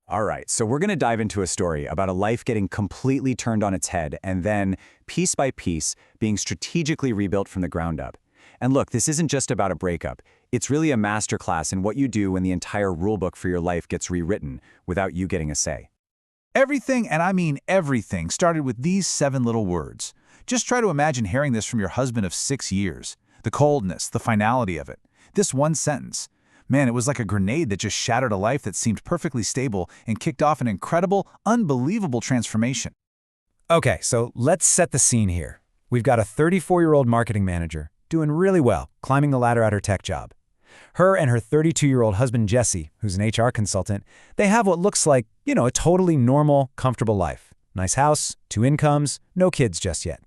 All right, so we're going to dive into a story about a life getting completely turned on its head and then, piece by piece, being strategically rebuilt from the ground up. And look, this isn't just about a breakup. It's really a masterclass in what you do when the entire rulebook for your life gets rewritten without you getting a say. Everything, and I mean everything, started with these 7 little words. Just try to imagine hearing this from your husband of 6 years. The coldness, the finality of it. This one sentence. Man, it was like a grenade that just shattered a life that seemed perfectly stable and kicked off an incredible, unbelievable transformation. Okay, so let's set the scene here. We've got a 34-year-old marketing manager doing really well, climbing the ladder at her tech job. Her and her 32-year-old husband, Jesse, who's an HR consultant, they have what looks like, a totally normal, comfortable life. Nice house, 2 incomes, no kids just yet.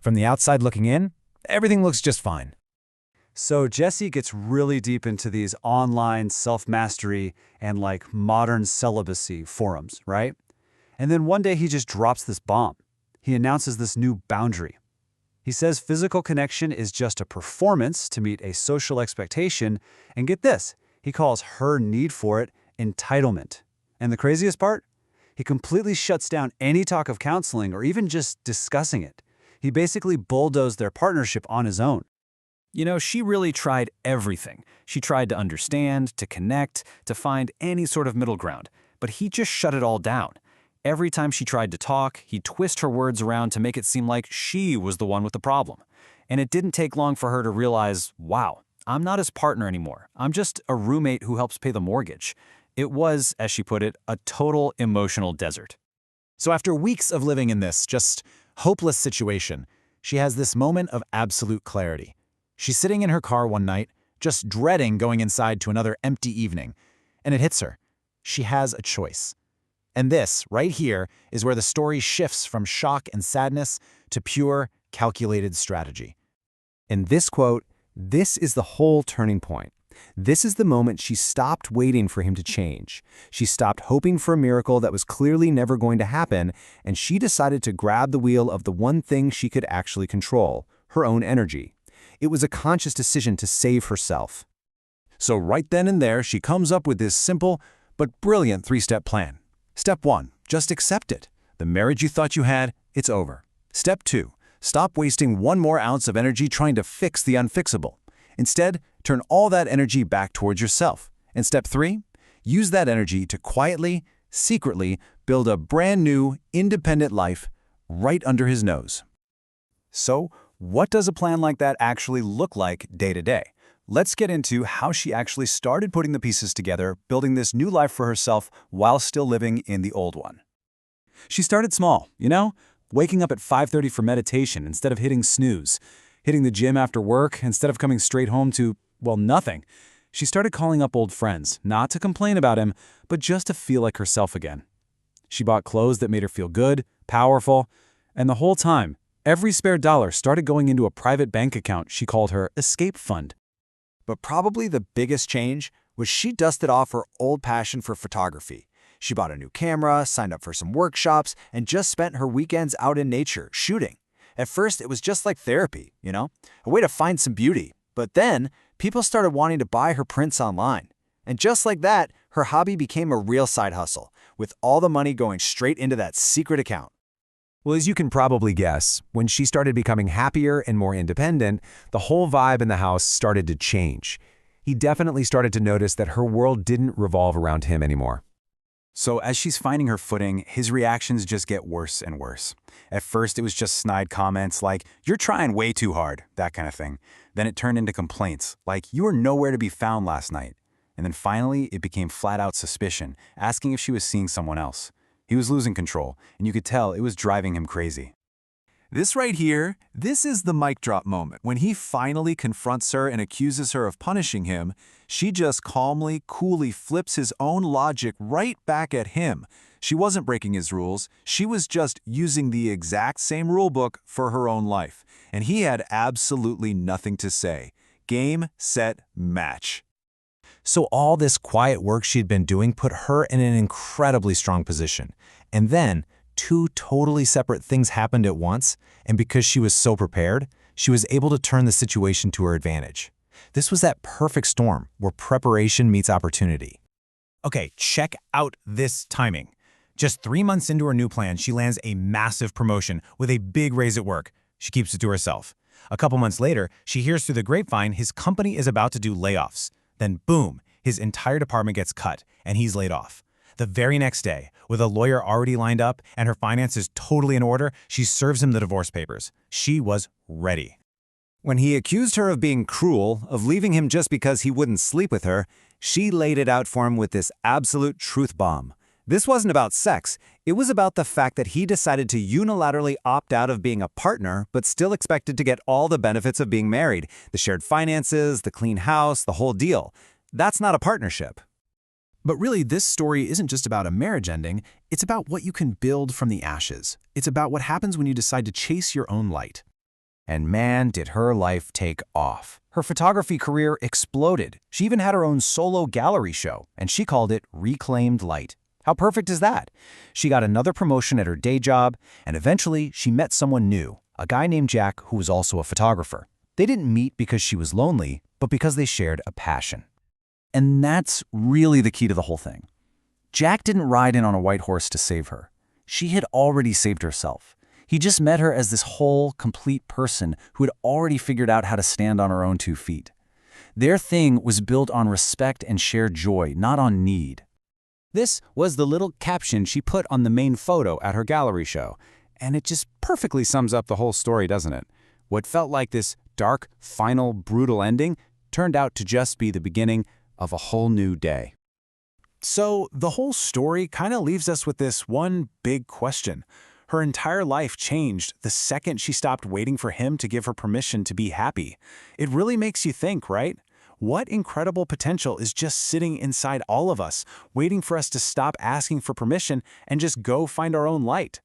From the outside looking in, everything looks just fine. So Jesse gets really deep into these online self-mastery and modern celibacy forums, right? And then one day he just drops this bomb. He announces this new boundary. He says physical connection is just a performance to meet a social expectation, and get this, he calls her need for it entitlement. And the craziest part? He completely shuts down any talk of counseling or even just discussing it. He basically bulldozed their partnership on his own. She really tried everything. She tried to understand, to connect, to find any sort of middle ground. But he just shut it all down. Every time she tried to talk, he'd twist her words around to make it seem like she was the one with the problem. And it didn't take long for her to realize, wow, I'm not his partner anymore. I'm just a roommate who helps pay the mortgage. It was, as she put it, a total emotional desert. So after weeks of living in this just hopeless situation, she has this moment of absolute clarity. She's sitting in her car one night, just dreading going inside to another empty evening, and it hits her. She has a choice. And this, right here, is where the story shifts from shock and sadness to pure, calculated strategy. In this quote, this is the whole turning point. This is the moment she stopped waiting for him to change. She stopped hoping for a miracle that was clearly never going to happen, and she decided to grab the wheel of the one thing she could actually control, her own energy. It was a conscious decision to save herself. So right then and there, she comes up with this simple but brilliant 3-step plan. Step 1, just accept it. The marriage you thought you had, it's over. Step 2, stop wasting 1 more ounce of energy trying to fix the unfixable. Instead, turn all that energy back towards yourself. And step 3, use that energy to quietly, secretly build a brand new, independent life right under his nose. So, what does a plan like that actually look like day to day? Let's get into how she actually started putting the pieces together, building this new life for herself while still living in the old one. She started small, waking up at 5:30 for meditation instead of hitting snooze, hitting the gym after work instead of coming straight home to, nothing. She started calling up old friends, not to complain about him, but just to feel like herself again. She bought clothes that made her feel good, powerful, and the whole time, every spare dollar started going into a private bank account she called her escape fund. But probably the biggest change was she dusted off her old passion for photography. She bought a new camera, signed up for some workshops, and just spent her weekends out in nature, shooting. At first, it was just like therapy, a way to find some beauty. But then, people started wanting to buy her prints online. And just like that, her hobby became a real side hustle, with all the money going straight into that secret account. Well, as you can probably guess, when she started becoming happier and more independent, the whole vibe in the house started to change. He definitely started to notice that her world didn't revolve around him anymore. So as she's finding her footing, his reactions just get worse and worse. At first, it was just snide comments like, "You're trying way too hard," that kind of thing. Then it turned into complaints, like, "You were nowhere to be found last night." And then finally, it became flat-out suspicion, asking if she was seeing someone else. He was losing control, and you could tell it was driving him crazy. This right here, this is the mic drop moment. When he finally confronts her and accuses her of punishing him, she just calmly, coolly flips his own logic right back at him. She wasn't breaking his rules. She was just using the exact same rulebook for her own life. And he had absolutely nothing to say. Game, set, match. So all this quiet work she'd been doing put her in an incredibly strong position. And then, 2 totally separate things happened at once, and because she was so prepared, she was able to turn the situation to her advantage. This was that perfect storm where preparation meets opportunity. Okay, check out this timing. Just 3 months into her new plan, she lands a massive promotion with a big raise at work. She keeps it to herself. A couple months later, she hears through the grapevine his company is about to do layoffs. Then boom, his entire department gets cut, and he's laid off. The very next day, with a lawyer already lined up and her finances totally in order, she serves him the divorce papers. She was ready. When he accused her of being cruel, of leaving him just because he wouldn't sleep with her, she laid it out for him with this absolute truth bomb. This wasn't about sex. It was about the fact that he decided to unilaterally opt out of being a partner, but still expected to get all the benefits of being married, the shared finances, the clean house, the whole deal. That's not a partnership. But really, this story isn't just about a marriage ending, it's about what you can build from the ashes. It's about what happens when you decide to chase your own light. And man, did her life take off. Her photography career exploded. She even had her own solo gallery show, and she called it Reclaimed Light. How perfect is that? She got another promotion at her day job, and eventually she met someone new, a guy named Jack who was also a photographer. They didn't meet because she was lonely, but because they shared a passion. And that's really the key to the whole thing. Jack didn't ride in on a white horse to save her. She had already saved herself. He just met her as this whole, complete person who had already figured out how to stand on her own 2 feet. Their thing was built on respect and shared joy, not on need. This was the little caption she put on the main photo at her gallery show, and it just perfectly sums up the whole story, doesn't it? What felt like this dark, final, brutal ending turned out to just be the beginning of a whole new day. So the whole story kind of leaves us with this one big question. Her entire life changed the second she stopped waiting for him to give her permission to be happy. It really makes you think, right? What incredible potential is just sitting inside all of us, waiting for us to stop asking for permission and just go find our own light?